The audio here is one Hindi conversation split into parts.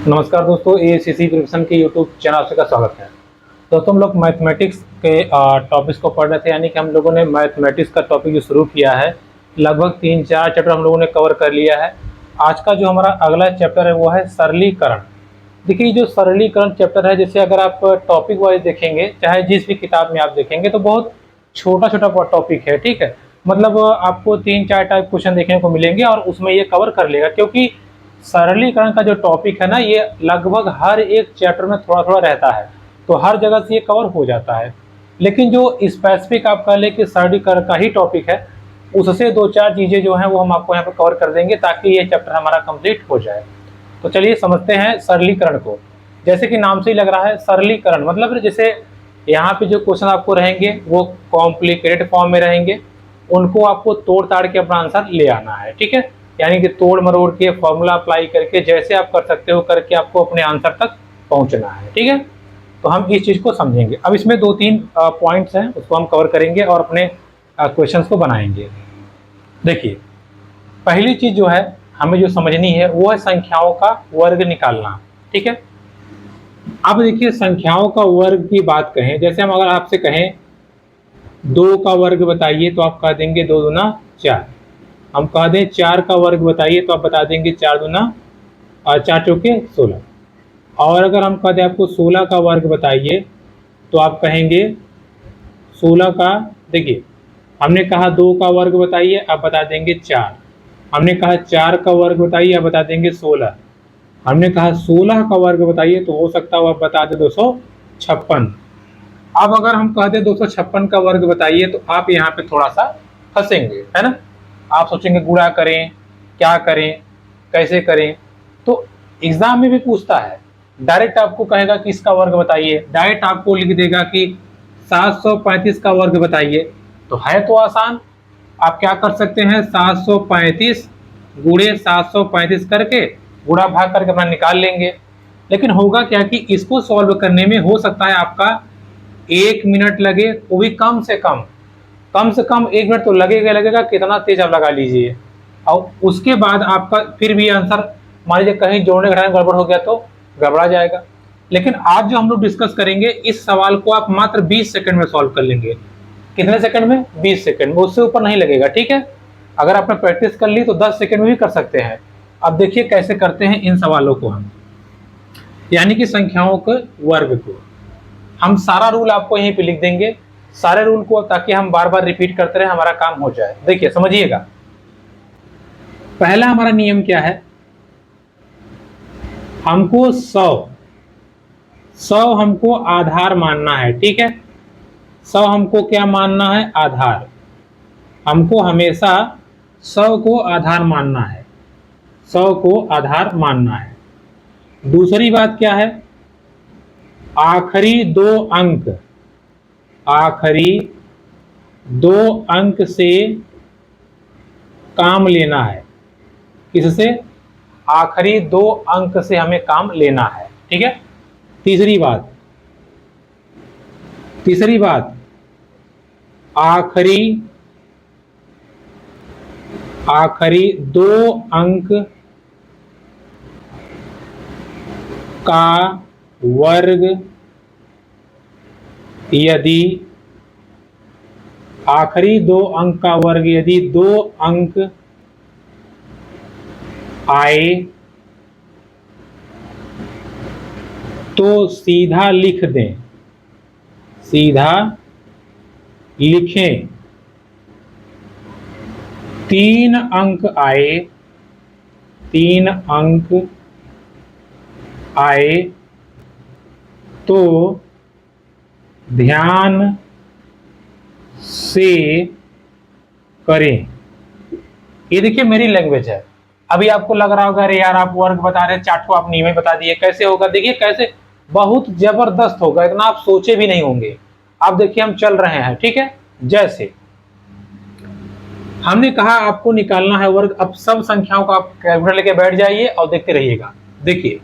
नमस्कार दोस्तों, एसीसी प्रिपरेशन के यूट्यूब चैनल से का स्वागत है। दोस्तों, हम लोग मैथमेटिक्स के टॉपिक्स को पढ़ रहे थे, यानी कि हम लोगों ने मैथमेटिक्स का टॉपिक जो शुरू किया है, लगभग 3-4 चैप्टर हम लोगों ने कवर कर लिया है। आज का जो हमारा अगला चैप्टर है वो है सरलीकरण। देखिए, जो सरलीकरण चैप्टर है, जैसे अगर आप टॉपिक वाइज देखेंगे, चाहे जिस भी किताब में आप देखेंगे, तो बहुत छोटा छोटा टॉपिक है। ठीक है, मतलब आपको 3-4 टाइप क्वेश्चन देखने को मिलेंगे और उसमें ये कवर कर लेगा, क्योंकि सरलीकरण का जो टॉपिक है ना, ये लगभग हर एक चैप्टर में थोड़ा थोड़ा रहता है, तो हर जगह से ये कवर हो जाता है। लेकिन जो स्पेसिफिक आप कह लें कि सरलीकरण का ही टॉपिक है, उससे 2-4 चीज़ें जो हैं वो हम आपको यहाँ पर कवर कर देंगे, ताकि ये चैप्टर हमारा कंप्लीट हो जाए। तो चलिए समझते हैं सरलीकरण को। जैसे कि नाम से ही लग रहा है, सरलीकरण मतलब जैसे यहाँ पे जो क्वेश्चन आपको रहेंगे वो कॉम्प्लिकेटेड फॉर्म में रहेंगे, उनको आपको तोड़ ताड़ के अपना आंसर ले आना है। ठीक है, यानी कि तोड़ मरोड़ के फॉर्मूला अप्लाई करके जैसे आप कर सकते हो करके आपको अपने आंसर तक पहुंचना है। ठीक है, तो हम इस चीज़ को समझेंगे। अब इसमें 2-3 पॉइंट्स हैं, उसको हम कवर करेंगे और अपने क्वेश्चंस को बनाएंगे। देखिए, पहली चीज़ जो है हमें जो समझनी है वो है संख्याओं का वर्ग निकालना। ठीक है, अब देखिए, संख्याओं का वर्ग की बात कहें, जैसे हम अगर आपसे कहें 2 का वर्ग बताइए, तो आप कह देंगे 2 दूना 4। हम कह दें 4 का वर्ग बताइए, तो आप बता देंगे 4 दूना 4 चौके 16। और अगर हम कह दें आपको 16 का वर्ग बताइए, तो आप कहेंगे 16 का, देखिए हमने कहा 2 का वर्ग बताइए, आप बता देंगे 4। हमने कहा 4 का वर्ग बताइए, आप बता देंगे 16। हमने कहा 16 का वर्ग बताइए, तो हो सकता है आप बता दें 256। अब अगर हम कहते 256 का वर्ग बताइए, तो आप यहाँ पे थोड़ा सा फंसेंगे, है ना। आप सोचेंगे गुणा करें, क्या करें, कैसे करें। तो एग्जाम में भी पूछता है, डायरेक्ट आपको कहेगा कि इसका वर्ग बताइए, डायरेक्ट आपको लिख देगा कि 735 का वर्ग बताइए। तो है तो आसान, आप क्या कर सकते हैं, 735 गुणे 735 करके गुणा भाग करके अपना निकाल लेंगे। लेकिन होगा क्या कि इसको सॉल्व करने में हो सकता है आपका 1 मिनट लगे, वो भी कम से कम 1 मिनट तो लगेगा। कितना तेज आप लगा लीजिए, और उसके बाद आपका फिर भी आंसर मान लीजिए कहीं जोड़ने घटाने में गड़बड़ हो गया तो गड़बड़ा जाएगा। लेकिन आज जो हम लोग डिस्कस करेंगे, इस सवाल को आप मात्र 20 सेकंड में सॉल्व कर लेंगे। कितने सेकंड में? 20 सेकंड में, उससे ऊपर नहीं लगेगा। ठीक है, अगर आपने प्रैक्टिस कर ली तो 10 सेकंड में भी कर सकते हैं। अब देखिए कैसे करते हैं इन सवालों को हम, यानी कि संख्याओं के वर्ग को। हम सारा रूल आपको यहीं पे लिख देंगे, सारे रूल को, ताकि हम बार बार रिपीट करते रहे, हमारा काम हो जाए। देखिए समझिएगा, पहला हमारा नियम क्या है, हमको 100 हमको आधार मानना है। ठीक है, 100 हमको क्या मानना है, आधार। हमको हमेशा 100 को आधार मानना है, 100 को आधार मानना है। दूसरी बात क्या है, आखिरी 2 अंक, आखिरी 2 अंक से काम लेना है। किससे? आखिरी 2 अंक से हमें काम लेना है। ठीक है, तीसरी बात, आखिरी 2 अंक का वर्ग यदि, आखिरी 2 अंक का वर्ग यदि 2 अंक आए, तो सीधा लिख दें, सीधा लिखें। 3 अंक आए, 3 अंक आए तो ध्यान से करें। ये देखिए मेरी लैंग्वेज है। अभी आपको लग रहा होगा अरे यार आप वर्ग बता रहे, चार्ट को आप नियम ही बता दिए, कैसे होगा। देखिए कैसे, बहुत जबरदस्त होगा, इतना आप सोचे भी नहीं होंगे। आप देखिए हम चल रहे हैं। ठीक है, जैसे हमने कहा आपको निकालना है वर्ग। अब सब संख्याओं का आप कैलकुलेटर लेके बैठ जाइए और देखते रहिएगा। देखिए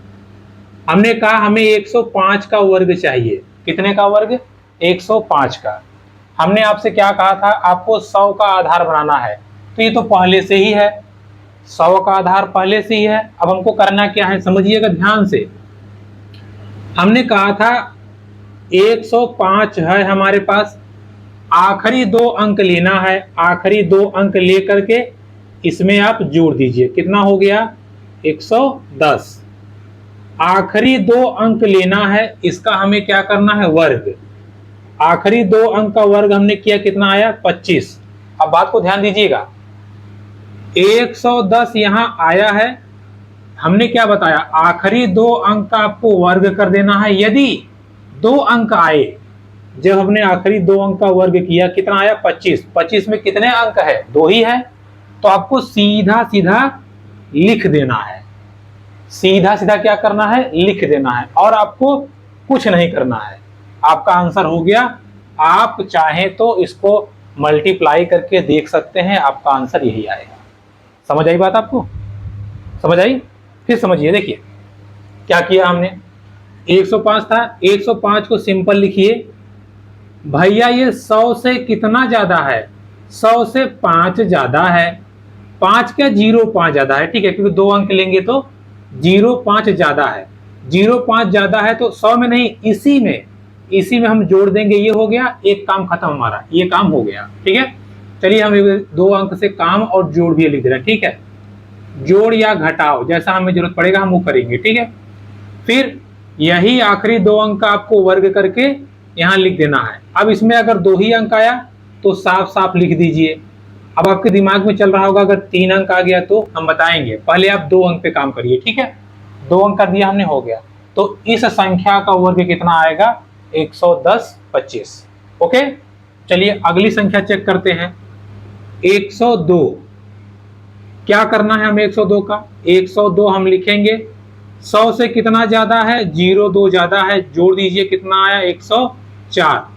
हमने कहा हमें 105 का वर्ग चाहिए। कितने का वर्ग? 105 का। हमने आपसे क्या कहा था, आपको 100 का आधार बनाना है, तो ये तो पहले से ही है। 100 का आधार पहले से ही है। अब हमको करना क्या है, समझिएगा ध्यान से। हमने कहा था 105 है हमारे पास, आखिरी 2 अंक लेना है, आखिरी 2 अंक लेकर के इसमें आप जोड़ दीजिए। कितना हो गया, 110। आखिरी 2 अंक लेना है, इसका हमें क्या करना है, वर्ग। आखिरी 2 अंक का वर्ग हमने किया, कितना आया, 25। अब बात को ध्यान दीजिएगा, 110 यहां आया है, हमने क्या बताया, आखिरी 2 अंक का आपको वर्ग कर देना है। यदि 2 अंक आए, जब हमने आखिरी 2 अंक का वर्ग किया, कितना आया, 25। 25 में कितने अंक है, 2 ही है, तो आपको सीधा सीधा लिख देना है। सीधा सीधा क्या करना है, लिख देना है, और आपको कुछ नहीं करना है। आपका आंसर हो गया। आप चाहें तो इसको मल्टीप्लाई करके देख सकते हैं, आपका आंसर यही आएगा। समझ आई बात आपको, समझ आई? फिर समझिए, देखिए क्या किया हमने, 105 था, 105 को सिंपल लिखिए। भैया ये 100 से कितना ज्यादा है, 100 से 5 ज्यादा है। 5 क्या, 0.5 ज्यादा है, ठीक है, क्योंकि 2 अंक लेंगे तो 0.5 ज्यादा है। 0.5 ज्यादा है तो 100 में नहीं, इसी में हम जोड़ देंगे। ये हो गया, एक काम खत्म हमारा, ये काम हो गया, ठीक है। चलिए हम 2 अंक से काम और जोड़ भी लिख दे रहे हैं, ठीक है। जोड़ या घटाओ, जैसा हमें जरूरत पड़ेगा हम वो करेंगे, ठीक है। फिर यही आखिरी 2 अंक का आपको वर्ग करके यहां लिख देना है। अब इसमें अगर 2 ही अंक आया तो साफ साफ लिख दीजिए। अब आपके दिमाग में चल रहा होगा अगर 3 अंक आ गया तो हम बताएंगे, पहले आप 2 अंक पे काम करिए, ठीक है। 2 अंक कर दिया हमने, हो गया। तो इस संख्या का वर्ग कितना आएगा, 110 25। ओके, चलिए अगली संख्या चेक करते हैं, 102। क्या करना है हमें 102 का, 102 हम लिखेंगे, 100 से कितना ज्यादा है, 0.2 ज्यादा है, जोड़ दीजिए, कितना आया, 104।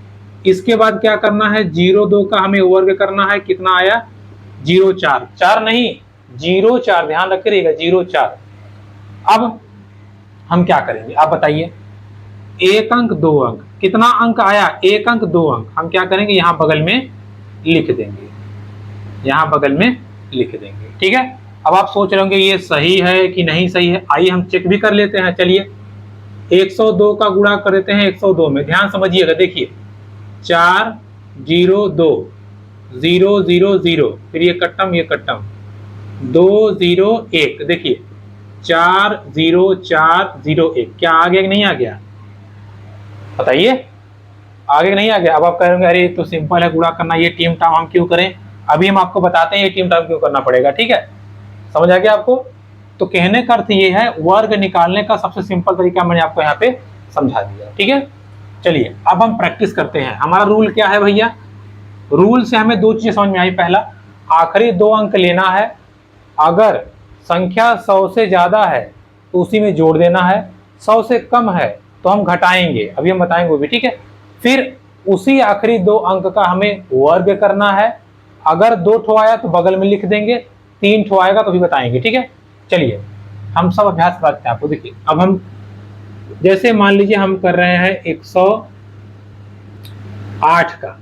इसके बाद क्या करना है, 0.2 का हमें वर्ग करना है, कितना आया, 0.4। 4 नहीं, 0.4, ध्यान रखिएगा, 0.4। अब हम क्या करेंगे, आप बताइए। 1 अंक 2 अंक, कितना अंक आया, 1 अंक 2 अंक, हम क्या करेंगे, यहां बगल में लिख देंगे, यहां बगल में लिख देंगे, ठीक है। अब आप सोच रहे होंगे ये सही है कि नहीं सही है, आइए हम चेक भी कर लेते हैं। चलिए 102 का गुणा कर देते हैं 102 में, ध्यान समझिएगा, देखिए 4 0 2 0 0 0, फिर ये कट्टम 2 0 1, देखिए 4 0 4 0 1, क्या आ गया कि नहीं आ गया, बताइए, आगे नहीं आ गया। अब आप कहेंगे अरे तो सिंपल है गुणा करना, ये टीम टाम हम क्यों करें, अभी हम आपको बताते हैं ये टीम टाम क्यों करना पड़ेगा, ठीक है। समझ आ गया आपको? तो कहने का अर्थ ये है, वर्ग निकालने का सबसे सिंपल तरीका मैंने आपको यहाँ पे समझा दिया, ठीक है। चलिए अब हम प्रैक्टिस करते हैं। हमारा रूल क्या है भैया, रूल से हमें 2 चीजें समझ में आई। पहला, आखिरी 2 अंक लेना है, अगर संख्या 100 से ज्यादा है तो उसी में जोड़ देना है, 100 से कम है तो हम घटाएंगे, अभी हम बताएंगे वो भी, ठीक है। फिर उसी आखिरी 2 अंक का हमें वर्ग करना है, अगर 2 ठो आया तो बगल में लिख देंगे, 3 ठो आएगा तो भी बताएंगे, ठीक है। चलिए हम सब अभ्यास करते हैं आपको, देखिए अब हम जैसे मान लीजिए हम कर रहे हैं 108 का,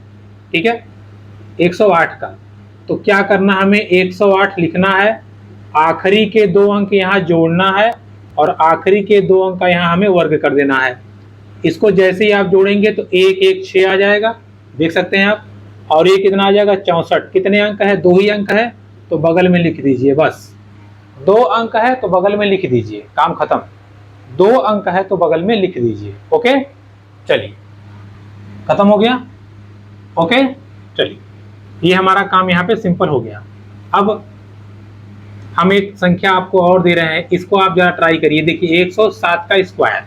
ठीक है, 108 का, तो क्या करना, हमें 108 लिखना है, आखिरी के 2 अंक यहाँ जोड़ना है और आखिरी के 2 अंक का यहाँ हमें वर्ग कर देना है। इसको जैसे ही आप जोड़ेंगे तो 1 1 6 आ जाएगा, देख सकते हैं आप, और ये कितना आ जाएगा, 64। कितने अंक है, 2 ही अंक है तो बगल में लिख दीजिए, बस 2 अंक है तो बगल में लिख दीजिए, काम खत्म। 2 अंक है तो बगल में लिख दीजिए, ओके। चलिए खत्म हो गया, ओके। चलिए ये हमारा काम यहाँ पे सिंपल हो गया। अब हम एक संख्या आपको और दे रहे हैं, इसको आप जरा ट्राई करिए, देखिए 107 का स्क्वायर।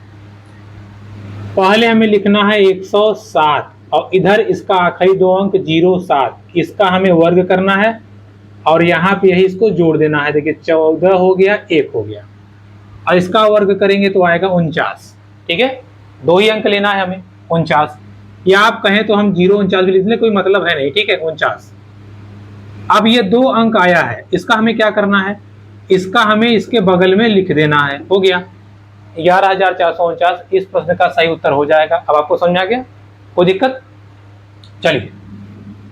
पहले हमें लिखना है 107 और इधर इसका आखिरी 2 अंक 07, इसका हमें वर्ग करना है और यहाँ पे यही इसको जोड़ देना है, देखिए 14 हो गया, 1 हो गया, और इसका वर्ग करेंगे तो आएगा 49, ठीक है। 2 ही अंक लेना है हमें, 49, या आप कहें तो हम 049 भी लिख लें, कोई मतलब है नहीं, ठीक है, 49। अब ये 2 अंक आया है, इसका हमें क्या करना है, इसका हमें इसके बगल में लिख देना है, हो गया 11,449। इस प्रश्न का सही उत्तर हो जाएगा। अब आपको समझ आ गया, कोई दिक्कत? चलिए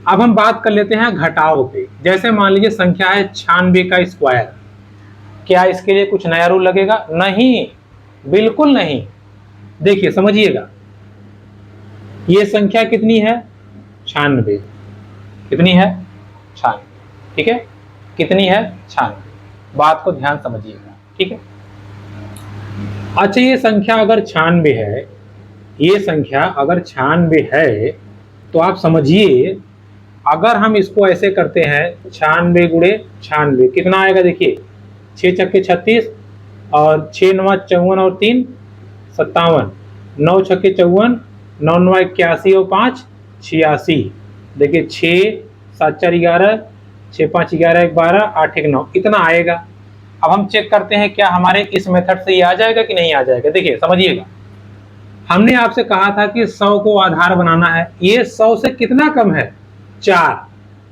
अब हम बात कर लेते हैं घटाव पे। जैसे मान लीजिए संख्या है 96 का स्क्वायर, क्या इसके लिए कुछ नया रूल लगेगा? नहीं, बिल्कुल नहीं। देखिए समझिएगा, ये संख्या कितनी है? 96। कितनी है? 96। ठीक है, कितनी है? 96। बात को ध्यान समझिएगा, ठीक है। अच्छा, ये संख्या अगर 96 है, ये संख्या अगर 96 है, तो आप समझिए अगर हम इसको ऐसे करते हैं 96 गुणे 96 कितना आएगा? देखिए 6 छक्के 36 और 6 नवा 54 और 3 57, 9 छक्के 54, 9 नवा 81 और 5 86। देखिए 6 7 4 11, 6 5 11 1 12, 8 1 9, इतना आएगा। अब हम चेक करते हैं क्या हमारे इस मेथड से ये आ जाएगा कि नहीं आ जाएगा। देखिए समझिएगा, हमने आपसे कहा था कि 100 को आधार बनाना है, ये 100 से कितना कम है? 4।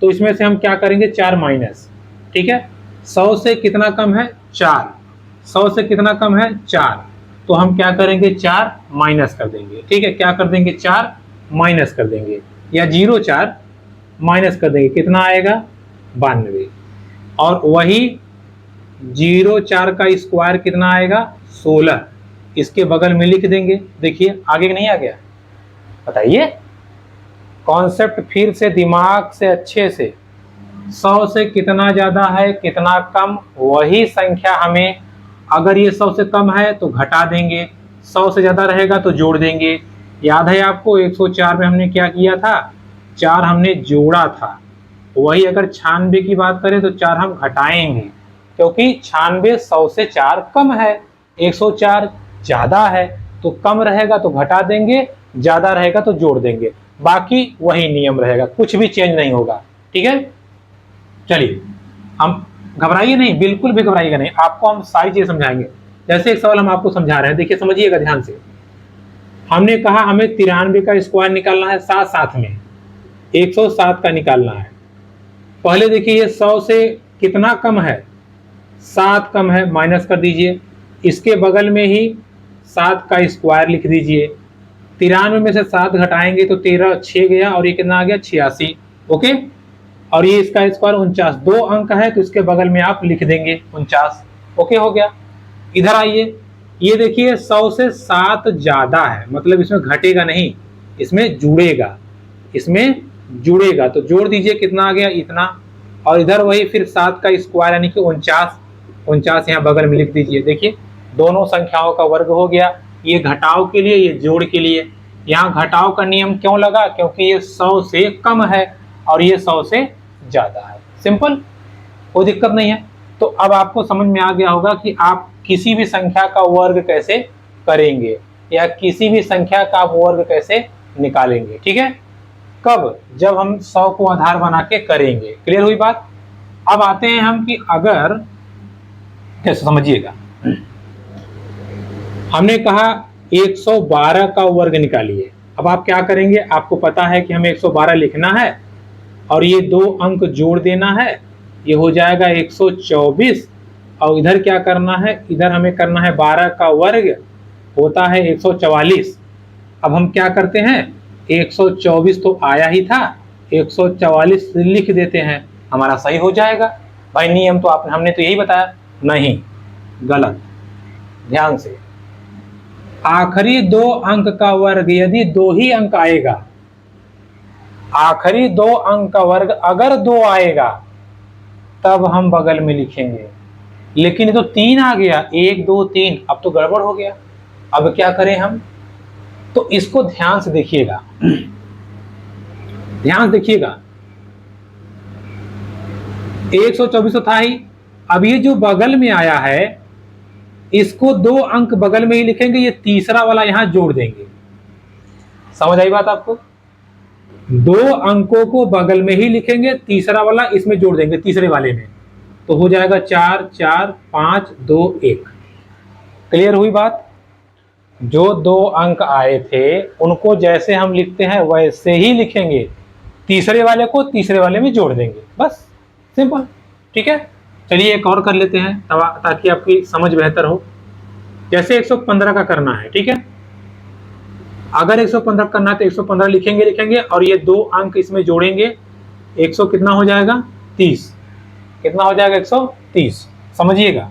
तो इसमें से हम क्या करेंगे? 4 माइनस। ठीक है, 100 से कितना कम है? 4। 100 से कितना कम है? 4। तो हम क्या करेंगे? 4 माइनस कर देंगे। ठीक है, क्या कर देंगे? 4 माइनस कर देंगे, या 0 4 माइनस कर देंगे। कितना आएगा? 92। और वही 0 4 का स्क्वायर कितना आएगा? 16। इसके बगल में लिख देंगे। देखिए आगे नहीं आ गया? बताइए, कॉन्सेप्ट फिर से दिमाग से अच्छे से। 100 से कितना ज्यादा है, कितना कम, वही संख्या हमें, अगर ये 100 से कम है तो घटा देंगे, 100 से ज्यादा रहेगा तो जोड़ देंगे। याद है आपको 104 में हमने क्या किया था? 4 हमने जोड़ा था। वही अगर 96 की बात करें तो 4 हम घटाएंगे, क्योंकि 96 100 से 4 कम है, 104 ज्यादा है, तो कम रहेगा तो घटा देंगे, ज्यादा रहेगा तो जोड़ देंगे। बाकी वही नियम रहेगा, कुछ भी चेंज नहीं होगा। ठीक है, चलिए हम घबराइए नहीं, बिल्कुल भी घबराइएगा नहीं, आपको हम सारी चीजें समझाएंगे। जैसे एक सवाल हम आपको समझा रहे हैं, देखिए समझिएगा ध्यान से। हमने कहा हमें 93 का स्क्वायर निकालना है, साथ साथ में 107 का निकालना है। पहले देखिए ये 100 से कितना कम है? 7 कम है, माइनस कर दीजिए। इसके बगल में ही 7 का स्क्वायर लिख दीजिए। 93 में से 7 घटाएंगे तो 13 6 गया, और ये कितना आ गया? 86। ओके, और ये इसका स्क्वायर 49, 2 अंक है तो इसके बगल में आप लिख देंगे 49। ओके, हो गया। इधर आइए, ये देखिए 100 से 7 ज्यादा है, मतलब इसमें घटेगा नहीं, इसमें जुड़ेगा, इसमें जुड़ेगा, तो जोड़ दीजिए। कितना आ गया? इतना। और इधर वही फिर 7 का स्क्वायर यानी कि 49 यहाँ बगल में लिख दीजिए। देखिए दोनों संख्याओं का वर्ग हो गया, ये घटाव के लिए, ये जोड़ के लिए। यहाँ घटाव का नियम क्यों लगा? क्योंकि ये 100 से कम है और ये 100 से ज्यादा है। सिंपल, कोई दिक्कत नहीं है। तो अब आपको समझ में आ गया होगा कि आप किसी भी संख्या का वर्ग कैसे करेंगे, या किसी भी संख्या का आप वर्ग कैसे निकालेंगे। ठीक है, कब? जब हम 100 को आधार बना के करेंगे। क्लियर हुई बात? अब आते हैं हम कि अगर, कैसे समझिएगा, हमने कहा 112 का वर्ग निकालिए। अब आप क्या करेंगे? आपको पता है कि हमें 112 लिखना है और ये 2 अंक जोड़ देना है, ये हो जाएगा 124। और इधर क्या करना है? इधर हमें करना है 12 का वर्ग, होता है 144। अब हम क्या करते हैं? 124 तो आया ही था, 144 लिख देते हैं, हमारा सही हो जाएगा। भाई नियम तो हमने तो यही बताया। नहीं, गलत। ध्यान से, आखिरी 2 अंक का वर्ग यदि 2 ही अंक आएगा, आखिरी 2 अंक का वर्ग अगर 2 आएगा तब हम बगल में लिखेंगे। लेकिन ये तो 3 आ गया, 1 2 3, अब तो गड़बड़ हो गया। अब क्या करें हम? तो इसको ध्यान से देखिएगा, ध्यान से देखिएगा। 124 तो था ही, अब ये जो बगल में आया है इसको 2 अंक बगल में ही लिखेंगे, ये तीसरा वाला यहां जोड़ देंगे। समझ आई बात आपको? 2 अंकों को बगल में ही लिखेंगे, तीसरा वाला इसमें जोड़ देंगे, तीसरे वाले में, तो हो जाएगा 4 4 5 2 1। क्लियर हुई बात? जो 2 अंक आए थे उनको जैसे हम लिखते हैं वैसे ही लिखेंगे, तीसरे वाले को तीसरे वाले में जोड़ देंगे, बस सिंपल। ठीक है, चलिए एक और कर लेते हैं ताकि आपकी समझ बेहतर हो। जैसे 115 का करना है, ठीक है, अगर 115 करना है तो 115 लिखेंगे और ये 2 अंक इसमें जोड़ेंगे, 100 कितना हो जाएगा? 30। कितना हो जाएगा? 130। समझिएगा,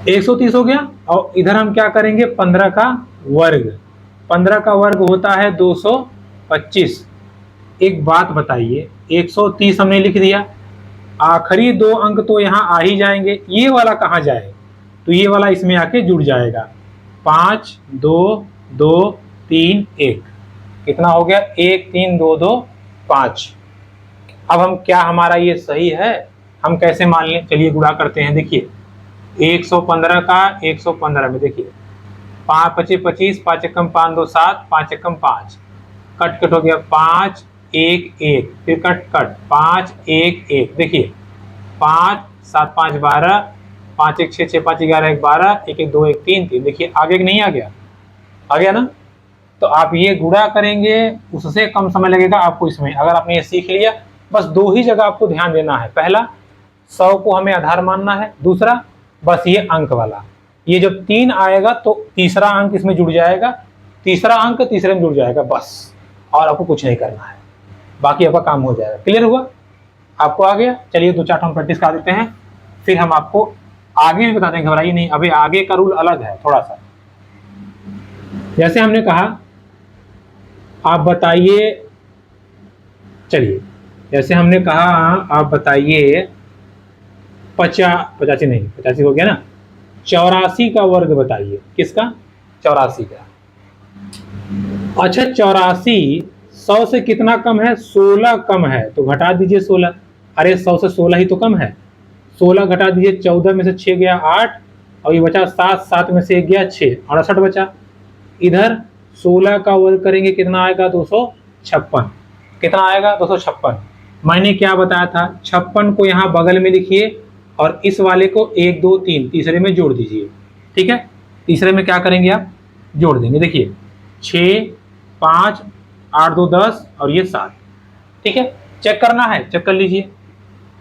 130 हो गया। और इधर हम क्या करेंगे, 15 का वर्ग। 15 का वर्ग होता है 225। एक बात बताइए, 130 हमने लिख दिया, आखिरी दो अंक तो यहाँ आ ही जाएंगे, ये वाला कहाँ जाए, तो ये वाला इसमें आके जुड़ जाएगा। 5 2 2 3 1, कितना हो गया, 1 3 2 2 5। अब हम क्या, हमारा ये सही है, हम कैसे मान लें, चलिए गुणा करते हैं। देखिए 115 का 115 में, देखिए 5 पचे 25, 5 एकम 5 2 7, 5 एकम 5, कट कट हो गया, 5 1 1, फिर कट कट 5 1 1, देखिए 5 7 5 12, 5 1 6 6 5 11 1 12, 1 1 2 1 3 3, देखिए आगे नहीं आ गया, आ गया ना। तो आप ये गुणा करेंगे, उससे कम समय लगेगा आपको इसमें। अगर आपने ये सीख लिया, बस दो ही जगह आपको ध्यान देना है। पहला, 100 को हमें आधार मानना है। दूसरा, बस ये अंक वाला, ये जब 3 आएगा तो तीसरा अंक इसमें जुड़ जाएगा, तीसरा अंक तीसरे में जुड़ जाएगा, बस। और आपको कुछ नहीं करना है, बाकी आपका काम हो जाएगा। क्लियर हुआ, आपको आ गया। चलिए 2-4 हम प्रैक्टिस कर देते हैं, फिर हम आपको आगे भी बता देंगे, घबराइए नहीं। अभी आगे का रूल अलग है थोड़ा सा। जैसे हमने कहा, आप बताइए, चलिए जैसे हमने कहा, आप बताइए 85 नहीं, 85 हो गया ना, 84 का वर्ग बताइए। किसका, 84 का। अच्छा 84 100 से कितना कम है, 16 कम है, तो घटा दीजिए 16। अरे 100 से 16 ही तो कम है, 16 घटा दीजिए, 14 में से 6 गया 8, और ये बचा 7, 7 में से 1 गया 6, 68 बचा। इधर 16 का वर्ग करेंगे, कितना आएगा, 256। कितना आएगा, 256। मैंने क्या बताया था, 56 को यहाँ बगल में लिखिए, और इस वाले को 1 2 3 तीसरे में जोड़ दीजिए। ठीक है, तीसरे में क्या करेंगे आप, जोड़ देंगे। देखिए 6 5 8 2 10, और ये 7। ठीक है, चेक करना है, चेक कर लीजिए।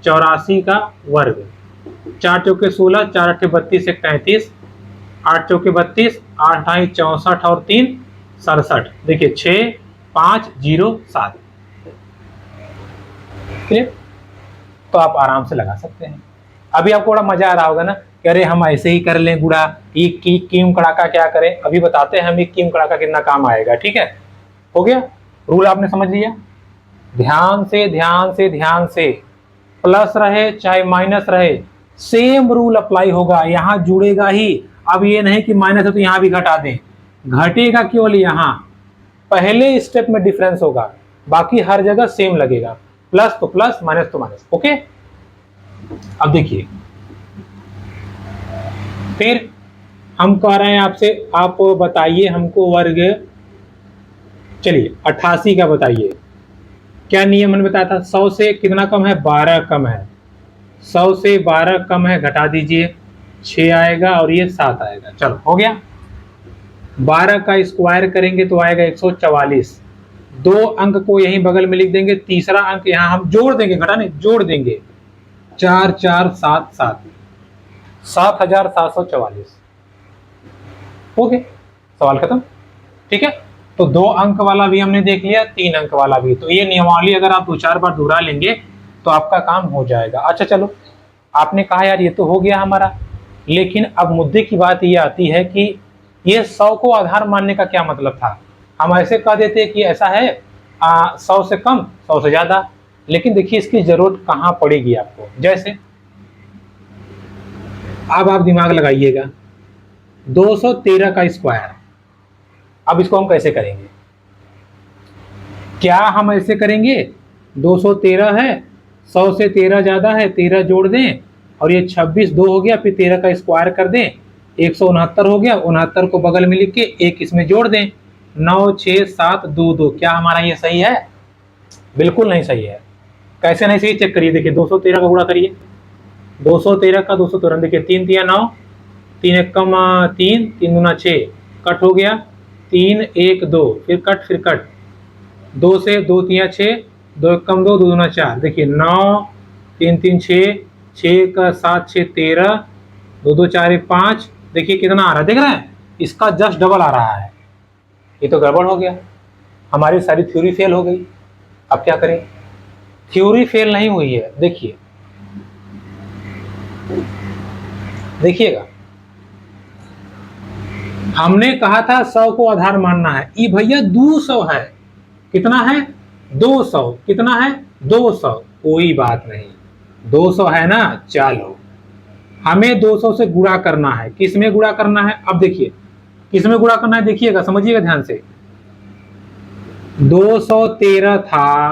84 का वर्ग, 4 चौके 16, 4 अट्ठे 32, 1 33, 8 चौके 32, 8 ढाई 64, और 3 67। देखिए 6 5 0 7। क्लियर, तो आप आराम से लगा सकते हैं। अभी आपको बड़ा मजा आ रहा होगा ना कि अरे हम ऐसे ही कर लें गुणा, एक की कीम कड़ाका क्या करें। अभी बताते हैं हम एक कीम कड़ाका कितना काम आएगा। ठीक है, हो गया, रूल आपने समझ लिया। ध्यान से ध्यान से ध्यान से, प्लस रहे चाहे माइनस रहे, सेम रूल अप्लाई होगा, यहां जुड़ेगा ही। अब ये नहीं कि माइनस है तो यहां भी घटा दें, घटेगा केवल यहां, पहले स्टेप में डिफरेंस होगा, बाकी हर जगह सेम लगेगा। प्लस तो प्लस, माइनस तो माइनस। ओके, अब देखिए, फिर हम कह रहे हैं आपसे, आप बताइए हमको वर्ग, चलिए 88 का बताइए। क्या नियम मैंने बताया था, 100 से कितना कम है, 12 कम है। 100 से 12 कम है, घटा दीजिए, 6 आएगा और ये 7 आएगा। चलो हो गया। 12 का स्क्वायर करेंगे तो आएगा 144। दो अंक को यहीं बगल में लिख देंगे, तीसरा अंक यहां हम जोड़ देंगे, घटा नहीं जोड़ देंगे, 4 4 7 7, 7744। हो गया, सवाल खत्म। ठीक है, तो 2 अंक वाला भी हमने देख लिया, 3 अंक वाला भी। तो ये नियमावली अगर आप 2-4 बार दोहरा लेंगे तो आपका काम हो जाएगा। अच्छा चलो, आपने कहा यार ये तो हो गया हमारा, लेकिन अब मुद्दे की बात ये आती है कि ये 100 को आधार मानने का क्या मतलब था। हम ऐसे कह देते कि ऐसा है 100 से कम 100 से ज्यादा, लेकिन देखिए इसकी जरूरत कहाँ पड़ेगी आपको। जैसे अब आप दिमाग लगाइएगा, 213 का स्क्वायर, अब इसको हम कैसे करेंगे, क्या हम ऐसे करेंगे, 213 है, 100 से 13 ज्यादा है, 13 जोड़ दें, और ये 26 2 हो गया, फिर 13 का स्क्वायर कर दें, 169 हो गया, 69 को बगल में लिख के एक इसमें जोड़ दें, 9 6 7 2 2। क्या हमारा ये सही है, बिल्कुल नहीं सही है। कैसे नहीं सही, चेक करिए। देखिए 213 का गुणा करिए, 213 का 213, देखिए 3 तिया 9, 3 एक कम 3, 3 दूना 6, कट हो गया, 3 1 2, फिर कट 2 से 2 तिया 6, 2 एक कम 2, 2 दूना 4, देखिए 9 3 3 6, 6 का 7 6 13, 2 2 4 1 5, देखिए कितना आ रहा है, देख रहे हैं, इसका जस्ट डबल आ रहा है। ये तो गड़बड़ हो गया, हमारी सारी थ्योरी फेल हो गई। अब क्या करें, थ्योरी फेल नहीं हुई है, देखिए देखिएगा, हमने कहा था 100 को आधार मानना है, ये भैया 200 है। कितना है? 200। कितना है? 200। कोई बात नहीं, 200 है ना। चलो, हमें 200 से गुणा करना है। किस में गुणा करना है? अब देखिए किस में गुणा करना है, देखिएगा, समझिएगा ध्यान से। 213 था,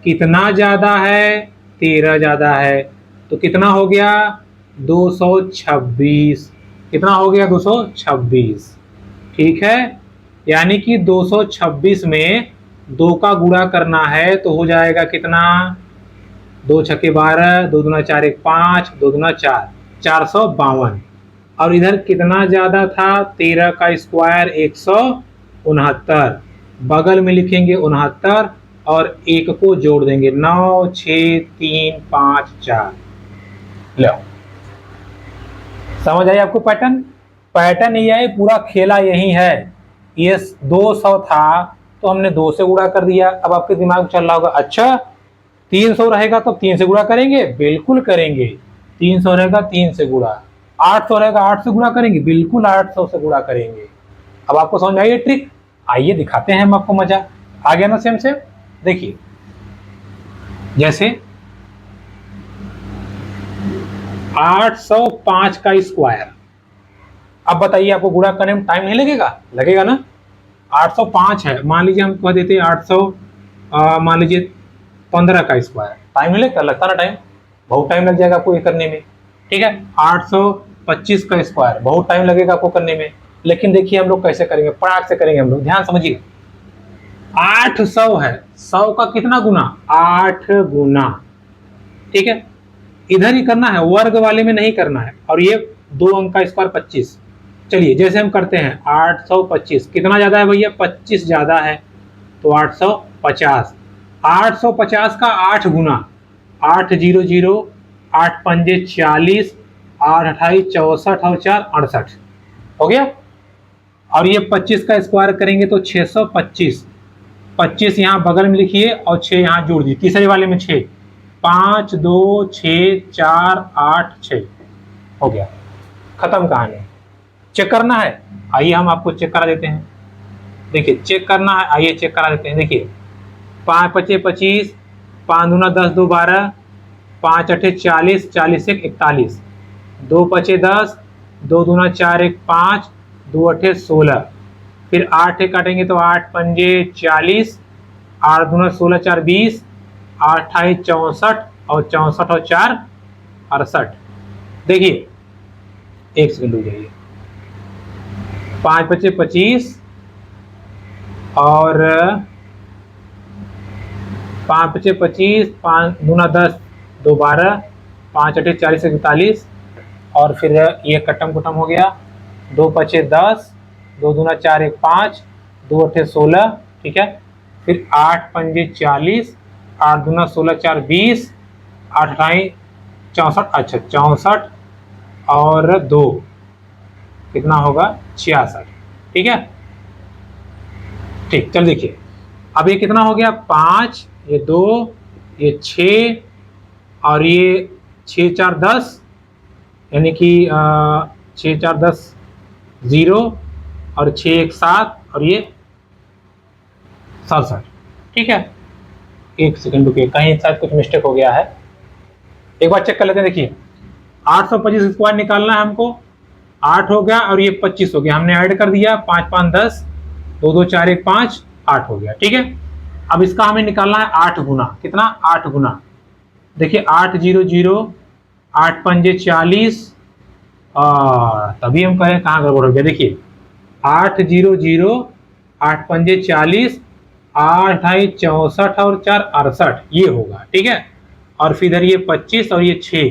कितना ज्यादा है? 13 ज्यादा है, तो कितना हो गया? 226। कितना हो गया? 226। ठीक है, यानी कि 226 में 2 का गुणा करना है तो हो जाएगा कितना? 2 छक्के 12, 2 दूना 4 1 5, 2 दूना 4, 452। और इधर कितना ज्यादा था? 13 का स्क्वायर 169। बगल में लिखेंगे 69 और 1 को जोड़ देंगे, 9 6 3 5 4। लो, समझ आई आपको पैटर्न? पैटर्न ये है, पूरा खेला यही है। ये 200 था तो हमने 2 से गुणा कर दिया। अब आपके दिमाग में चल रहा होगा, अच्छा 300 रहेगा तो 3 से गुणा करेंगे? बिल्कुल करेंगे। 300 रहेगा 3 से गुणा, 800 रहेगा 8 से गुणा करेंगे? बिल्कुल 800 से गुणा करेंगे। अब आपको समझ में आई ये ट्रिक? आइए दिखाते हैं हम आपको, मजा आ गया ना? सेम सेम देखिए, जैसे 805 का स्क्वायर। अब बताइए, आपको गुणा करने में टाइम नहीं लगेगा? लगेगा ना। 805 है, मान लीजिए हम कह देते हैं 800, मान लीजिए 15 का स्क्वायर। टाइम नहीं लगता? लगता ना टाइम, बहुत टाइम लग जाएगा आपको ये करने में। ठीक है, 825 का स्क्वायर, बहुत टाइम लगेगा आपको करने में। लेकिन देखिए हम लोग कैसे करेंगे, पराग से करेंगे हम लोग, ध्यान समझिए। 800 है, 100 का कितना गुना? 8 गुना। ठीक है, इधर ही करना है, वर्ग वाले में नहीं करना है। और ये 2 अंक का स्क्वायर 25। चलिए जैसे हम करते हैं, 825 कितना ज्यादा है भैया? 25 ज्यादा है, तो 850। 850 का 8 गुना, 8 0 0, 8 पंजे 40, 8 28 64 और 4 68 हो गया। और ये 25 का स्क्वायर करेंगे तो 625। 25 यहाँ बगल में लिखिए और 6 यहाँ जोड़ दीजिए, तीसरे वाले में 6, 5 2 6 4 8 6 हो गया, खत्म कहानी। चेक करना है, आइए हम आपको चेक करा देते हैं। देखिए चेक करना है, आइए चेक करा देते हैं। देखिए 5 पचे 25, 5 दूना 10 2 12, 5 अठे 40, 40 1 41, 2 पचे 10, 2 दूना 4 1 5, 2 अठे 16, फिर 8 एक काटेंगे तो 8 पंजे 40, 8 दूना 16 4 20, 8 अठाई 64 और 64 और 4 68। देखिए एक सेकंड हो जाइए, 5 पचे 25 और 5 पचे 25, 5 दूना 10 2 12, 5 अठे 40 41, और फिर ये कटम कुटम हो गया, 2 पचे 10, 2 दूना 4 1 5, 2 अठे 16। ठीक है, फिर 8 पंजे 40, 8 दूना 16 4 20, 8 अठाई 64, अच्छा 64 और 2 कितना होगा? 66। ठीक है, ठीक। चल देखिए अब ये कितना हो गया? 5, ये 2, ये 6 और ये 6 4 10, यानी कि 6 4 10 0 और 6 1 7 और ये 67। ठीक है, एक सेकंड रुकिए, कहीं शायद कुछ मिस्टेक हो गया है, एक बार चेक कर लेते हैं। देखिए 825 स्क्वायर निकालना है हमको, 8 हो गया और ये 25 हो गया, हमने ऐड कर दिया, 5 5 10, 2 2 4 1 5, 8 हो गया। ठीक है, अब इसका हमें निकालना है 8 गुना। कितना? 8 गुना। देखिए 8 0 0, 8 पंजे 40, तभी हम कहें कहाँ गड़बड़ हो गया। देखिए 8 0 0, 8 पंजे 40, 8 अठाई 64 और 4 68, ये होगा। ठीक है, और फिर इधर ये 25 और ये 6,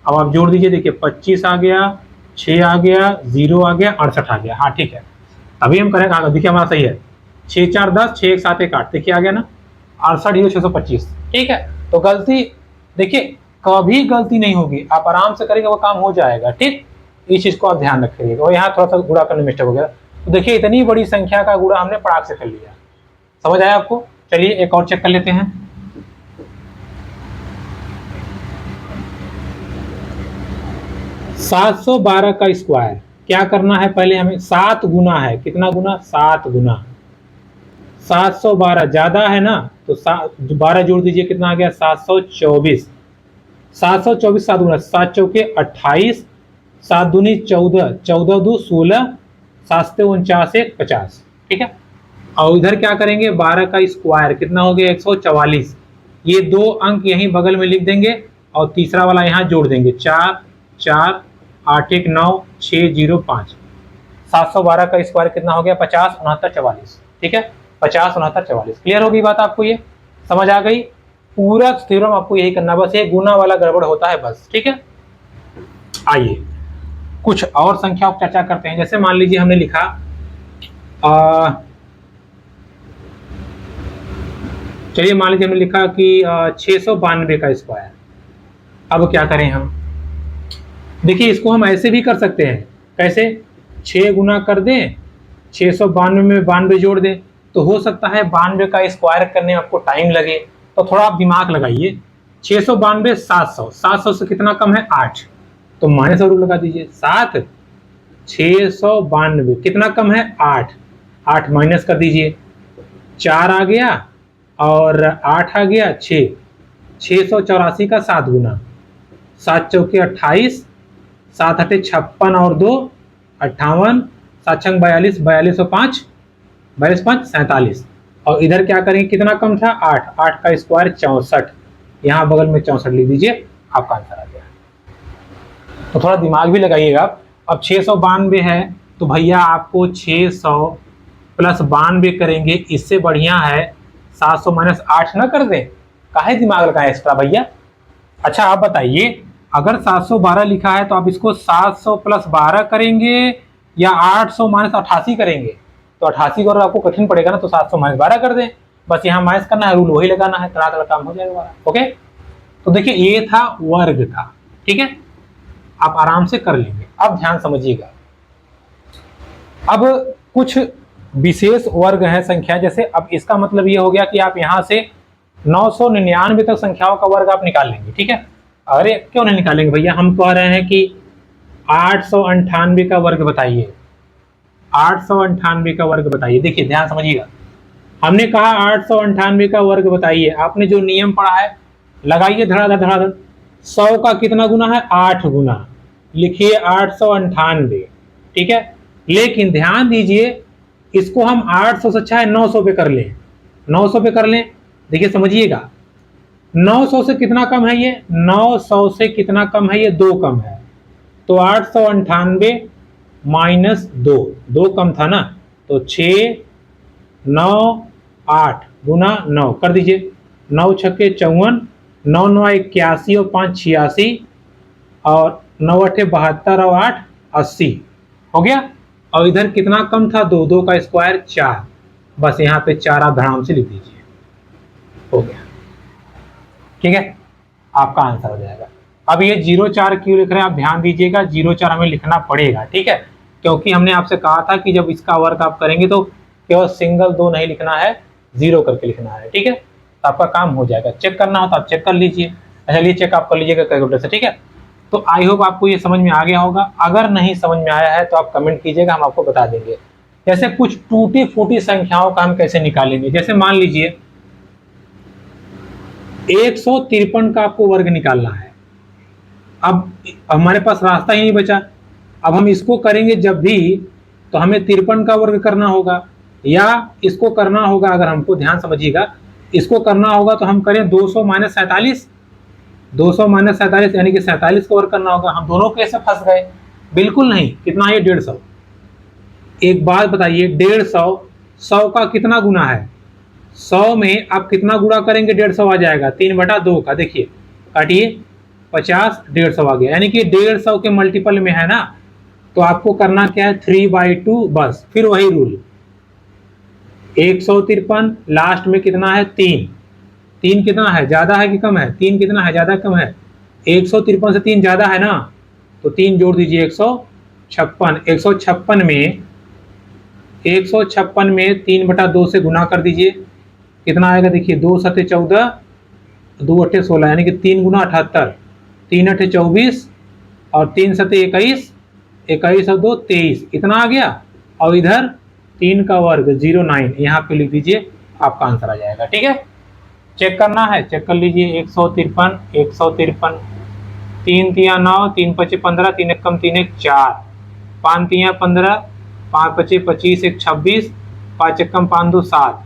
अब आप जोड़ दीजिए। देखिए 25 आ गया, 6 आ गया, 0 आ गया, 68 आ गया। हाँ ठीक है, अभी हम करें कहाँ, देखिए हमारा सही है, 6 4 10, 6 1 7 1 8, देखिए आ गया ना, 68 625। ठीक है, तो गलती देखिए कभी गलती नहीं होगी, आप आराम से करेंगे वो काम हो जाएगा। ठीक, इस चीज को आप ध्यान रखिएगा। और यहाँ थोड़ा सा गुणा करने में मिस्टेक हो गया, तो देखिए इतनी बड़ी संख्या का गुणा हमने पराग से कर लिया। समझ आया आपको? चलिए एक और चेक कर लेते हैं। 712 का स्क्वायर क्या करना है, पहले हमें 7 गुना है, कितना गुना, 7 गुना 712 ज्यादा है ना, तो 12 जोड़ दीजिए, कितना आ गया 724। 724 7 गुना 7 चौके 28, 7 दूनी 14, 14 दू 16, 7 से 49 1 50। ठीक है, और इधर क्या करेंगे, 12 का स्क्वायर कितना हो गया 144। ये 2 अंक यहीं बगल में लिख देंगे और तीसरा वाला यहाँ जोड़ देंगे, 4 4 8 1 9 6 0 5। 712 का स्क्वायर कितना हो गया 50 69 44। ठीक है, 50 69 44। क्लियर होगी बात, आपको ये समझ आ गई। पूरा थ्योरम आपको यही करना, बस ये गुना वाला गड़बड़ होता है बस। ठीक है, आइए कुछ और संख्याओं की चर्चा करते हैं। जैसे मान लीजिए हमने लिखा चलिए मान लीजिए हमने लिखा कि 692 का स्क्वायर। अब क्या करें हम, देखिए इसको हम ऐसे भी कर सकते हैं, कैसे, 6 गुना कर दें, 692 में 92 जोड़ दें, तो हो सकता है 92 का स्क्वायर करने में आपको टाइम लगे, तो थोड़ा आप दिमाग लगाइए। 692 700, 700 से कितना कम है 8, तो माइनस और लगा दीजिए 7, 692 कितना कम है 8, 8 माइनस कर दीजिए, 4 आ गया और 8 आ गया 6, 684 का 7 गुना, 7 चौके 28, 7 अठे 56 और 2 58, 7 छंग 42, 42 और 5 42 5 47। और इधर क्या करेंगे, कितना कम था 8, 8 का स्क्वायर 64, यहाँ बगल में 64 लिख दीजिए, आपका आंसर आ गया। तो थोड़ा दिमाग भी लगाइएगा। अब 692 है तो भैया आपको 600 प्लस 92 करेंगे, इससे बढ़िया है 700 माइनस 8 ना कर दें, काहे दिमाग लगाए एक्स्ट्रा भैया। अच्छा आप बताइए, अगर 712 लिखा है तो आप इसको 700 प्लस 12 करेंगे या 800 माइनस 88 करेंगे, तो 88 को आपको कठिन पड़ेगा ना, तो 700 माइनस 12 कर दें, बस यहाँ माइनस करना है, रूल वही लगाना है, तड़ा तड़ा काम हो जाएगा। ओके, तो देखिए ये था वर्ग का, ठीक है, आप आराम से कर लेंगे। अब ध्यान समझिएगा, अब कुछ विशेष वर्ग है संख्या, जैसे अब इसका मतलब ये हो गया कि आप यहाँ से 999 तक संख्याओं का वर्ग आप निकाल लेंगे। ठीक है, अरे क्यों नहीं निकालेंगे भैया, हम कह रहे हैं कि 898 का वर्ग बताइए, 898 का वर्ग बताइए। देखिए ध्यान समझिएगा, हमने कहा 898 का वर्ग बताइए, आपने जो नियम पढ़ा है लगाइए धड़ाधड़ धड़ाधड़। 100 का कितना गुना है 8 गुना, लिखिए 898। ठीक है, लेकिन ध्यान दीजिए इसको हम 800 से अच्छा है 900 पे कर लें, 900 पे कर लें। देखिए समझिएगा, 900 से कितना कम है ये, 900 से कितना कम है ये, 2 कम है, तो 898 माइनस 2, 2 कम था ना, तो 6 9 8 गुना 9 कर दीजिए, 9 छक्के 54, 9 9 81 और 5 86, और 9 अठे 72 और 8 80 हो गया। और इधर कितना कम था 2, 2 का स्क्वायर 4, बस यहाँ पे 4 आप धड़ाम से लिख दीजिए, हो गया। ठीक है, आपका आंसर हो जाएगा। अब ये 04 क्यों लिख रहे हैं आप ध्यान दीजिएगा, 04 हमें लिखना पड़ेगा। ठीक है, क्योंकि हमने आपसे कहा था कि जब इसका वर्क आप करेंगे तो केवल सिंगल 2 नहीं लिखना है, 0 करके लिखना है। ठीक है, तो आपका काम हो जाएगा। चेक करना हो तो आप चेक कर लीजिए, चलिए चेक आप कर लीजिएगा कैलकुलेटर से। ठीक है, तो आई होप आपको ये समझ में आ गया होगा। अगर नहीं समझ में आया है तो आप कमेंट कीजिएगा, हम आपको बता देंगे। जैसे कुछ टूटी फूटी संख्याओं का हम कैसे निकालेंगे, जैसे मान लीजिए 153 का आपको वर्ग निकालना है। अब हमारे पास रास्ता ही नहीं बचा, अब हम इसको करेंगे जब भी तो हमें 53 का वर्ग करना होगा, या इसको करना होगा, अगर हमको ध्यान समझिएगा, इसको करना होगा तो हम करें 200 माइनस 47, 200 माइनस 47 यानी कि 47 का वर्ग करना होगा। हम दोनों कैसे फंस गए, बिल्कुल नहीं। कितना है 150। एक बात बताइए, 150 100 का कितना गुना है, 100 में आप कितना गुणा करेंगे 150 आ जाएगा, 3/2 का। देखिए काटिए, 50 150 आ गया, यानी कि 150 के मल्टीपल में है ना, तो आपको करना क्या है 3/2, बस फिर वही रूल। 153 लास्ट में कितना है 3, 3 कितना है, ज्यादा है कि कम है, 3 कितना है, ज्यादा कम है, 153 से 3 ज्यादा है ना, तो 3 जोड़ दीजिए 156। 156 में 3/2 से गुना कर दीजिए, कितना आएगा देखिए, 2 सते 14, 2 अठे 16, यानी कि 3 गुना 78, 3 अठे 24 और 3 सते 21 21 और 2 23, इतना आ गया। और इधर 3 का वर्ग 09, यहाँ पे लिख दीजिए, आपका आंसर आ जाएगा। ठीक है, चेक करना है, चेक कर लीजिए। 153, 153, 3 तिया 9, 3 पचे 15, 3 एक कम 3 एक 4, 5 तिया 15, 5 पचे 25, 1 26, 5 एक कम 5 2 7,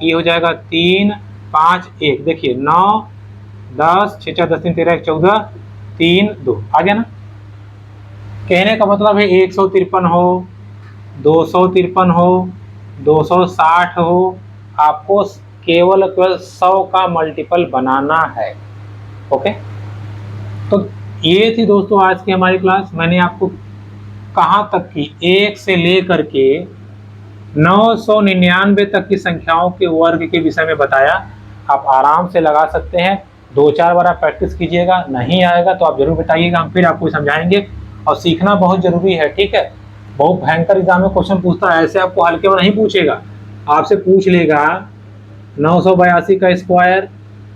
ये हो जाएगा 3 5 1, देखिए 9 10, 6 4 10 3 13 1 14, 3 2, आ गया ना। कहने का मतलब है 153 हो, 253 हो, 260 हो, आपको केवल 100 का मल्टीपल बनाना है। ओके, तो ये थी दोस्तों आज की हमारी क्लास। मैंने आपको कहाँ तक की 1 से लेकर के 999 तक की संख्याओं के वर्ग के विषय में बताया। आप आराम से लगा सकते हैं, 2-4 बार आप प्रैक्टिस कीजिएगा, नहीं आएगा तो आप जरूर बताइएगा, हम फिर आपको समझाएंगे। और सीखना बहुत जरूरी है, ठीक है। बहुत भयंकर एग्जाम में क्वेश्चन पूछता है, ऐसे आपको हल्के में नहीं पूछेगा, आपसे पूछ लेगा 982 का स्क्वायर,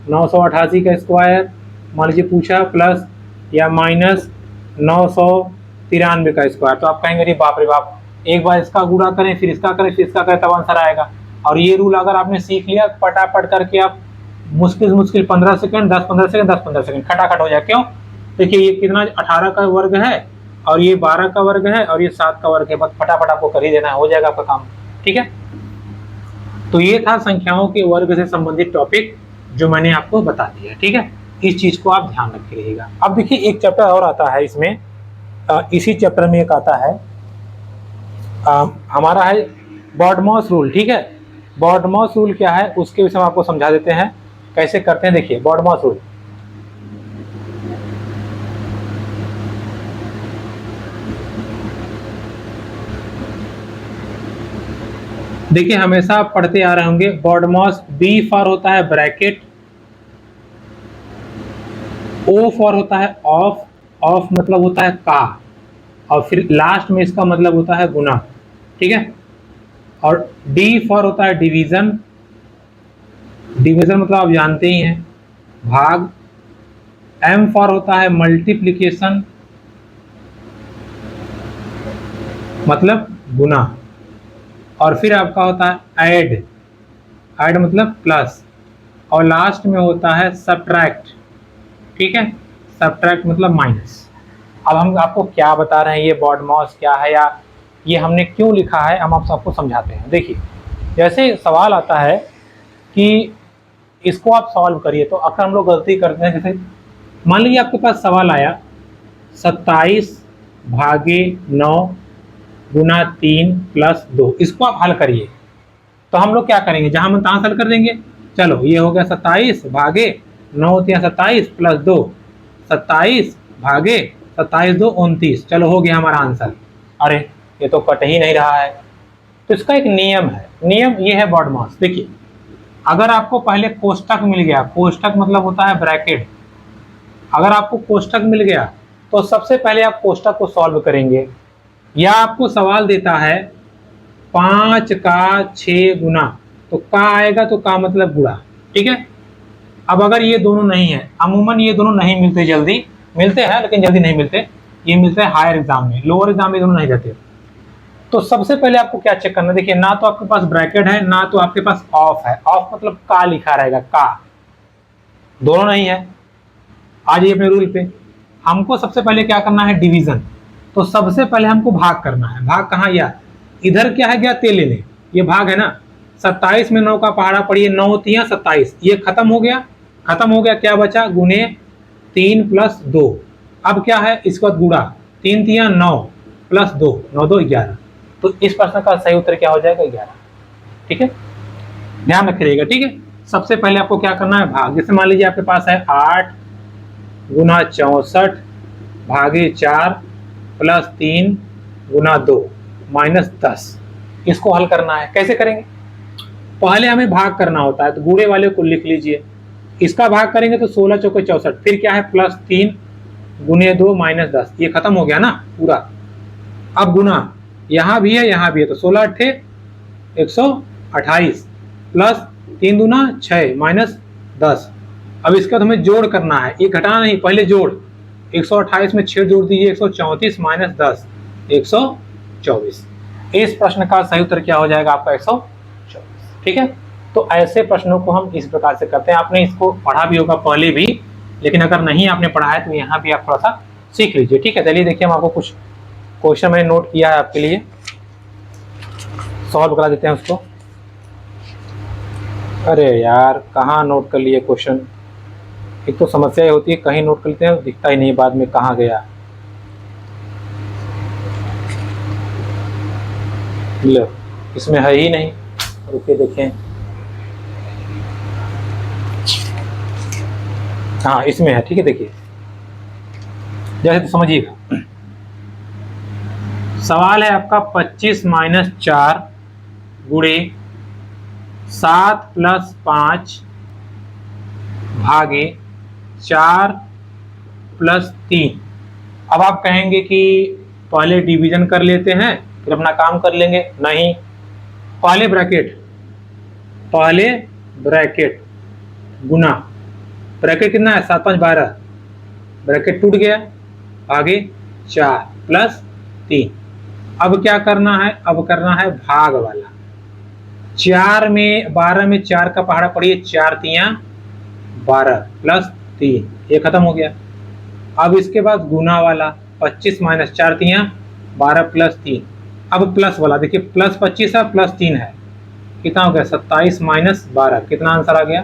988 का स्क्वायर मान लीजिए पूछा, प्लस या माइनस 993 का स्क्वायर, तो आप कहेंगे अरे बाप रे बाप, एक बार इसका गुणा करें, फिर इसका करें, फिर इसका करें, तब आंसर आएगा। और ये रूल अगर आपने सीख लिया, पटापट करके आप मुश्किल 15 सेकंड, 10-15 सेकंड, 10-15 सेकंड खटाखट हो जाए। क्यों? देखिए ये कितना 18 का वर्ग है, और ये 12 का वर्ग है, और ये 7 का वर्ग है, बस फटाफट आपको कर ही देना है, हो जाएगा आपका काम। ठीक है, तो ये था संख्याओं के वर्ग से संबंधित टॉपिक जो मैंने आपको बता दिया। ठीक है, इस चीज को आप ध्यान रखे रहिएगा। अब देखिए एक चैप्टर और आता है इसमें, इसी चैप्टर में एक आता है हमारा है बॉडमॉस रूल। ठीक है, बॉडमॉस रूल क्या है उसके विषय में आपको समझा देते हैं, कैसे करते हैं। देखिए बॉडमॉस रूल, देखिए हमेशा आप पढ़ते आ रहे होंगे बॉडमॉस। बी फॉर होता है ब्रैकेट, ओ फॉर होता है ऑफ, ऑफ मतलब होता है का, और फिर लास्ट में इसका मतलब होता है गुना। ठीक है, और डी फॉर होता है डिवीजन, डिवीजन मतलब आप जानते ही हैं भाग। एम फॉर होता है मल्टीप्लिकेशन मतलब गुना, और फिर आपका होता है ऐड, ऐड मतलब प्लस, और लास्ट में होता है सब्ट्रैक्ट। ठीक है, सब्ट्रैक्ट मतलब माइनस। अब हम आपको क्या बता रहे हैं, ये बॉडमॉस क्या है या ये हमने क्यों लिखा है, हम आप सबको समझाते हैं। देखिए जैसे सवाल आता है कि इसको आप सॉल्व करिए, तो अक्सर हम लोग गलती करते हैं। जैसे मान लीजिए आपके पास सवाल आया 27 भागे 9 गुना 3 प्लस 2, इसको आप हल करिए। तो हम लोग क्या करेंगे, जहां हम तहां हल कर देंगे। चलो ये हो गया 27 भागे 9 तिया 27 प्लस 2, 27 भागे 27 2 29, चलो हो गया हमारा आंसर। अरे ये तो कट ही नहीं रहा है। तो इसका एक नियम है, नियम ये है बॉडमॉस। देखिए अगर आपको पहले कोष्ठक मिल गया, कोष्ठक मतलब होता है ब्रैकेट, अगर आपको कोष्ठक मिल गया तो सबसे पहले आप कोष्ठक को सॉल्व करेंगे। या आपको सवाल देता है 5 का 6 गुना, तो का आएगा, तो का मतलब गुणा। ठीक है, अब अगर ये दोनों नहीं है, अमूमन ये दोनों नहीं मिलते, जल्दी मिलते हैं लेकिन जल्दी नहीं मिलते, ये मिलते हैं हायर एग्जाम में, लोअर एग्जाम में दोनों नहीं रहते। तो सबसे पहले आपको क्या चेक करना है, देखिए ना तो आपके पास ब्रैकेट है, ना तो आपके पास ऑफ है। ऑफ मतलब का लिखा रहेगा, का, दोनों नहीं है। आ जाइए अपने रूल पे, हमको सबसे पहले क्या करना है, डिवीजन। तो सबसे पहले हमको भाग करना है। भाग कहाँ गया, इधर क्या है गया, तेल लेने, ये भाग है ना। 27 में 9 का पहाड़ा पड़िए, 9 तिया 27, ये खत्म हो गया, खत्म हो गया, क्या बचा, गुने 3 प्लस 2। अब क्या है, इसके बाद गुणा 3 तिया 9 प्लस 2, 9 2 11। तो इस प्रश्न का सही उत्तर क्या हो जाएगा, 11। ठीक है, ध्यान रखिएगा। ठीक है, सबसे पहले आपको क्या करना है, भाग। जैसे मान लीजिए आपके पास है 8 गुना 64 भागे 4 प्लस 3 गुना 2 माइनस 10, इसको हल करना है। कैसे करेंगे, पहले हमें भाग करना होता है, तो गुणे वाले को लिख लीजिए। इसका भाग करेंगे तो 16 चौके 64, फिर क्या है प्लस 3 गुने 2 माइनस 10, ये खत्म हो गया ना पूरा। अब गुना यहाँ भी है, यहाँ भी है, तो 16 अट्ठे 128 प्लस 3 दूना 6 माइनस 10। अब इसका हमें जोड़ करना है, ये घटाना नहीं, पहले जोड़। 128 में 6 जोड़ दीजिए, 134 माइनस 10, 124। इस प्रश्न का सही उत्तर क्या हो जाएगा आपका 124। ठीक है, तो ऐसे प्रश्नों को हम इस प्रकार से करते हैं। आपने इसको पढ़ा भी होगा पहले भी, लेकिन अगर नहीं आपने पढ़ा है तो यहाँ भी आप थोड़ा सा सीख लीजिए। ठीक है, चलिए देखिए, हम आपको कुछ क्वेश्चन मैंने नोट किया है आपके लिए, सॉल्व करा देते हैं उसको। अरे यार, कहाँ नोट कर लिए क्वेश्चन? एक तो समस्या ये होती है, कहीं नोट कर लेते हैं दिखता ही नहीं बाद में कहाँ गया। लो, इसमें है ही नहीं, रुकिए देखें। हाँ, इसमें है। ठीक है, देखिए जैसे तो समझिएगा। सवाल है आपका 25 माइनस 4 गुणे 7 प्लस 5 भागे 4 प्लस 3। अब आप कहेंगे कि पहले डिवीजन कर लेते हैं फिर अपना काम कर लेंगे। नहीं, पहले ब्रैकेट गुना, ब्रैकेट कितना है 7 5 12, ब्रैकेट टूट गया, आगे 4 प्लस 3। अब क्या करना है? अब करना है भाग वाला। 4 में 12 में 4 का पहाड़ा पड़िए, 4 तियां 12 प्लस 3, ये खत्म हो गया। अब इसके बाद गुना वाला, 25 माइनस 4 तियां 12 प्लस 3। अब प्लस वाला देखिए, प्लस 25 है प्लस 3 है, कितना हो गया 27 माइनस 12, कितना आंसर आ गया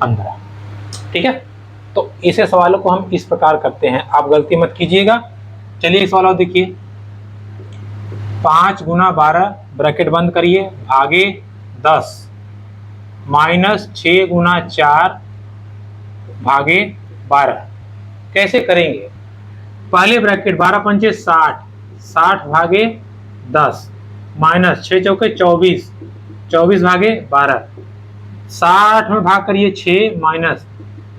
15। ठीक है, तो ऐसे सवालों को हम इस प्रकार करते हैं, आप गलती मत कीजिएगा। चलिए एक सवाल और देखिए, 5 गुना 12 ब्रैकेट बंद करिए भागे 10 माइनस 6 गुना 4 भागे 12। कैसे करेंगे? पहले ब्रैकेट 12 पंचे 60, 60 भागे 10 माइनस 6 चौके 24, 24 भागे 12, 60 में भाग करिए 6 माइनस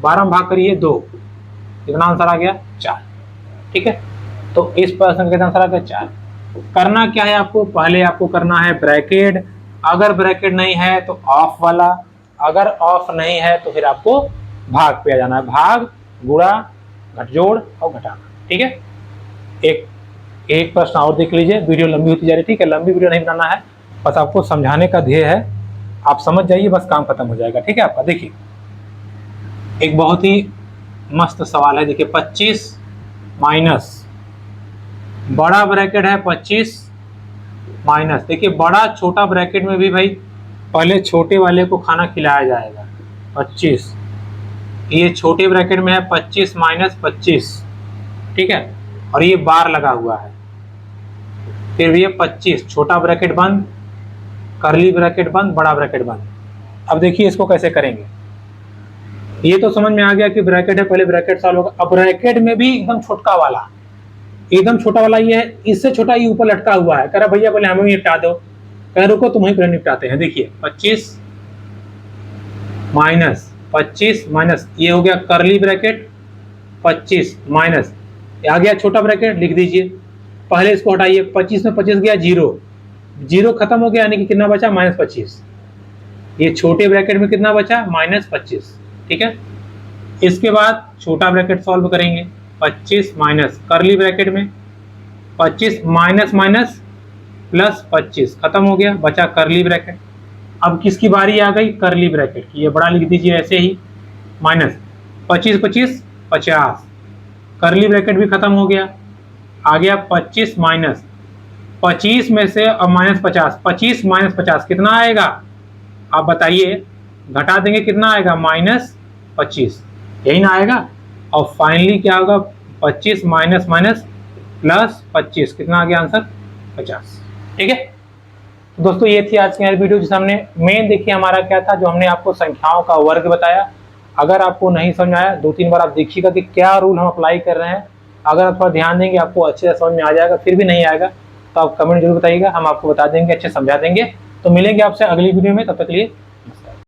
12 में भाग करिए 2, कितना आंसर आ गया 4। ठीक है, तो इस प्रश्न का कितना आंसर आ गया 4। करना क्या है आपको? पहले आपको करना है ब्रैकेट, अगर ब्रैकेट नहीं है तो ऑफ वाला, अगर ऑफ नहीं है तो फिर आपको भाग पे आ जाना है। भाग, गुणा, घटजोड़ और घटाना। ठीक है, एक प्रश्न और देख लीजिए, वीडियो लंबी होती जा रही है। ठीक है, लंबी वीडियो नहीं बनाना है, बस आपको समझाने का ध्येय है, आप समझ जाइए बस काम खत्म हो जाएगा। ठीक है आपका, देखिए एक बहुत ही मस्त सवाल है। देखिए 25 माइनस, बड़ा ब्रैकेट है 25 माइनस, देखिए बड़ा छोटा ब्रैकेट में भी भाई पहले छोटे वाले को खाना खिलाया जाएगा। 25, ये छोटे ब्रैकेट में है 25 माइनस 25। ठीक है, और ये बार लगा हुआ है, फिर ये 25, छोटा ब्रैकेट बंद, करली ब्रैकेट बंद, बड़ा ब्रैकेट बंद। अब देखिए इसको कैसे करेंगे। ये तो समझ में आ गया कि ब्रैकेट है, पहले ब्रैकेट सॉल्व होगा। अब ब्रैकेट में भी एकदम छोटा वाला, एकदम छोटा वाला ये है, इससे छोटा ये ऊपर लटका हुआ है। कह रहा भैया पहले हमें निपटा दो, कह रुको तुम्हें पहले निपटाते हैं। देखिए 25 माइनस 25 माइनस, ये हो गया करली ब्रैकेट, 25 माइनस आ गया छोटा ब्रैकेट, लिख दीजिए। पहले इसको हटाइए, 25 में 25 गया 0, 0 खत्म हो गया, यानी कि कितना बचा -25। ये छोटे ब्रैकेट में कितना बचा -25। ठीक है, इसके बाद छोटा ब्रैकेट सॉल्व करेंगे, 25 माइनस करली ब्रैकेट में 25 माइनस माइनस प्लस 25, खत्म हो गया, बचा करली ब्रैकेट। अब किसकी बारी आ गई? करली ब्रैकेट की। ये बड़ा लिख दीजिए ऐसे ही, माइनस 25 25 50, करली ब्रैकेट भी खत्म हो गया, आ गया 25 माइनस 25 में से अब -50, 25 माइनस 50 कितना आएगा आप बताइए? घटा देंगे कितना आएगा? -25, यही ना आएगा। और फाइनली क्या होगा? 25 माइनस माइनस प्लस 25, कितना आ गया आंसर? 50। ठीक है, तो दोस्तों ये थी आज की हमारी वीडियो, जिसमें हमने मेन देखिए हमारा क्या था, जो हमने आपको संख्याओं का वर्ग बताया। अगर आपको नहीं समझ आया 2-3 बार आप देखिएगा कि क्या रूल हम अप्लाई कर रहे हैं। अगर आप थोड़ा ध्यान देंगे आपको अच्छे से समझ में आ जाएगा, फिर भी नहीं आएगा तो आप कमेंट जरूर बताइएगा, हम आपको बता देंगे, अच्छे समझा देंगे। तो मिलेंगे आपसे अगली वीडियो में, तब तक के लिए